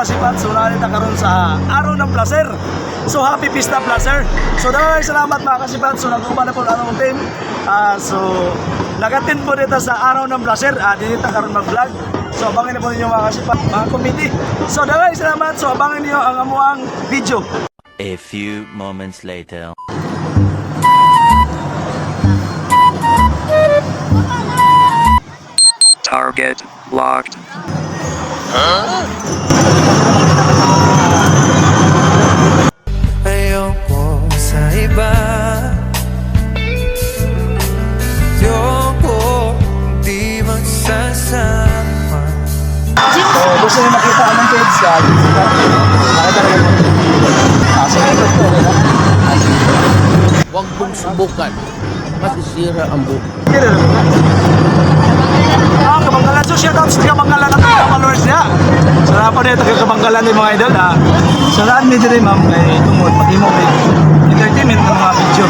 Sipat, so narita karon sa araw ng placer. So happy Pista Placer. So daghang salamat mga kasipat. So nag-uban na po ang among team. So nagatin po dito sa araw ng placer. Dito karon mag-vlog. So abangan na po ninyo mga kasipat, mga committee. So daghang salamat. So abangan niyo ang amuang video. A few moments later. Target locked. Ayoko sa iba. Ayoko di magsasama. So gusto niyo makita ang page sa nakita rin mo. Sige ko na. Huwag mong subukan. Masisira ang buhay. Kabanggalan. So shout out sa kabanggalan at mga followers niya. Sarap po dito kabanggalan ng mga idol. Saraan medyo rin ma'am kay tungod pag-imo kay entertainment ng mga video.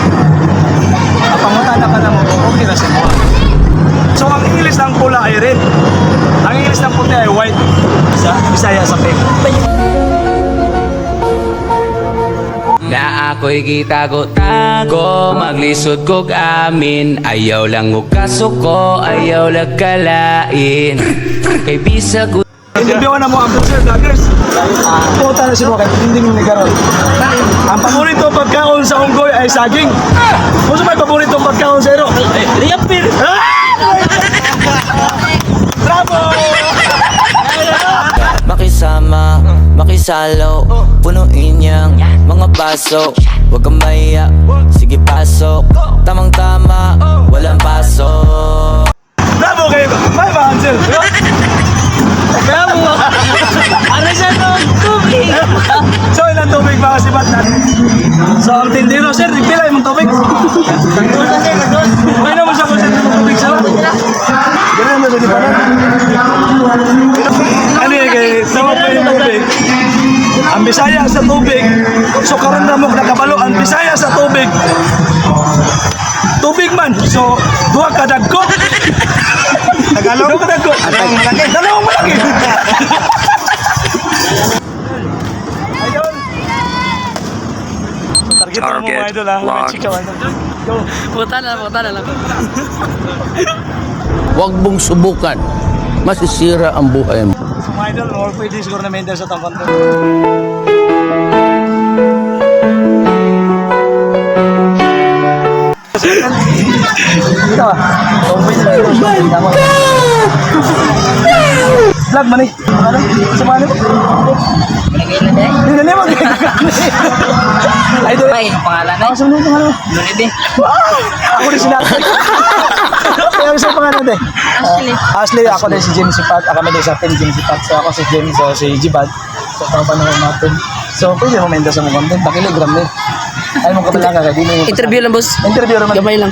Pangutan na ka na mo, okay na siya mo. So ang English ng pula ay red. Ang English ng puti ay white. Sa Bisaya sa pink. Na ako'y gitago-tago, maglisod kog amin. Ayaw lang og kasuko, ayaw lang kalain. Kay bisag Interviewan na mo ang Sir Vloggers. Puta na si mo kay hindi mo nigaron. Ang paborito pagkaon sa unggoy ay saging. Kung may paborito pagkaon sa ero, ay riyapir. Bravo! Makisama, makisalo, punuin niyang mga baso. Huwag kang mahiya, sige pasok. Tamang-tama, walang pasok. Bravo kayo! Bye ba, Ansel? Bravo! Ano siya ng tubig? So, ilang tubig ba kasi ba't natin? So, ang tindero, sir, pila yung tubig? May naman siya kung sir yung tubig, sir? Ganun mo siya di pa na? Ano yung kayo? Tawag pa yung tubig? Ang Bisaya sa tubig. So, karon na mo nakabalo, ang Bisaya sa tubig. Tubig man. So, duha ka dagko. Tagalog? Duha ka dagko. Dalawang malaki. Ayun. So, target mo mga idol ha. Locked. Chikaw, idol. Go. Puta na lang. Huwag mong subukan. Masisira ang buhay mo. So, mga idol, more pwede siguro na maintain sa tong content. Dito ah. Vlog man eh. Ano? Sa mga ano? Hindi na mo. Ay, doon. Ay, pangalan Ako sa mga pangalan. Lunide. Ako rin sinabi. Kaya sa pangalan eh. Ashley, ako din si James Sipat. Ako din sa atin, James Sipat. So ako si James, so si Jibad. So papanahon natin. So pwede mo maintain sa mga content. Pakiligram din. Ay mo kabala ka. Interview lang, boss. Interview naman. Gamay lang.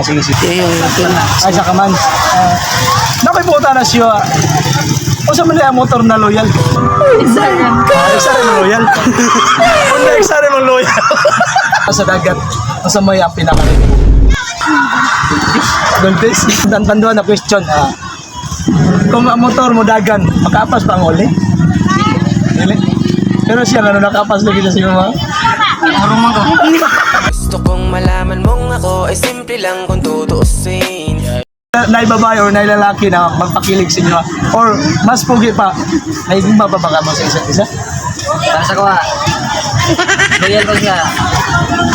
Sige, sige. Yung Ay, sa kaman. Nakiputa na siya. O sa mali ang motor na loyal? Isa rin ang loyal. Kung isa rin ang loyal. Sa dagat. Sa may ang pinaka. Goldfish. Tanduan na question. Kung ang motor mo dagan, makapas pa ang uli? Dili. Pero siya na nakapas lagi na siya mga. Marunong ko. Gusto kong malaman mong ako ay simple lang kung tutuusin. Na babae or na lalaki na magpakilig sa inyo or mas pugi pa, naging mababa mo sa isa't isa? para sa kuha. Loyal ko siya.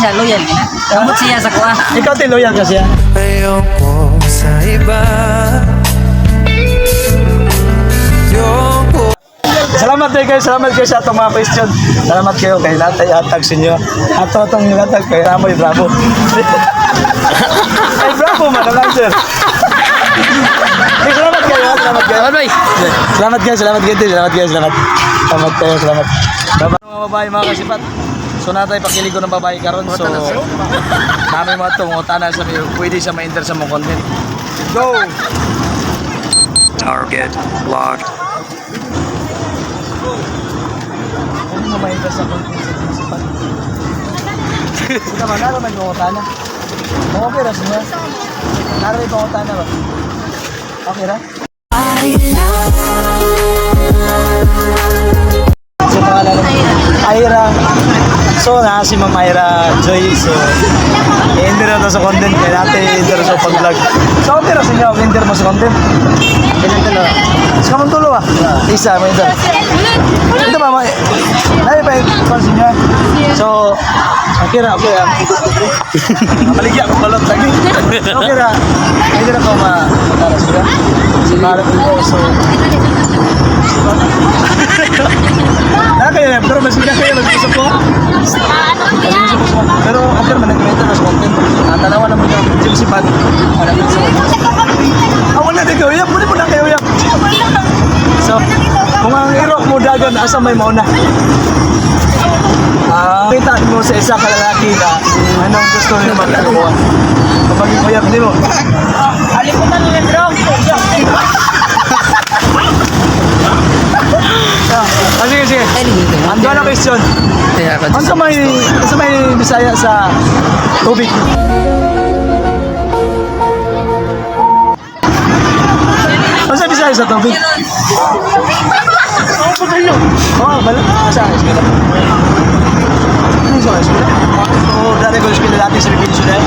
Siya loyal na. Kamot siya sa kuha. Ikaw din loyal ka siya? Ayoko sa iba. Ayoko. Salamat kayo sa itong mga question. Salamat kayo kay Latay Atag sa inyo. At itong Latag kay Ramoy Bravo. Ay Bravo man lang sir. Salamat kayo. Salamat kayo. Mga babae mga kasipat. So natay pakilig ko ng babae karon. So namin mga itong tanan sa pwede siya ma-enter sa mga content. Go! Target locked. Kung mamahinta sa content sa principal. Ito naman, naroon nag-uutana. Okay ra siya. Naroon nag-uutana ba? Okay ra? na si Ma'am Ira Joy. So, i-enter na to sa content. Kaya natin i-enter sa pag-vlog. So, okay na sa inyo. I-enter mo sa content. Tulo. Sa kamang tulo ah. Isa, may enter. Ito ba, may... Ay, pa, pansin niya. So, okay na, okay ah. Maligya ko balot lagi. Okay na. Hindi na ko ma-taras ko. Marap ko. So, kayo, pero mas hindi kayo mag-usap ko. Pero okay naman, nag-enter sa content. Tanawa naman yung si Pat. Wala din kayo, yap. Muna kayo, yap. So, kung ang hero mo dagan, asa may mauna. Kita mo sa isa kalalaki na anong gusto niyo magagawa. Kapag ipayap din mo. Alimutan mo yung drone. Sige. Ando na question. Ano sa may Bisaya sa tubig? Ano sa Bisaya sa tubig? Oh, bala. Sa eskwela. Ano sa eskwela? So, dati ko eskwela dati sa Philippines na.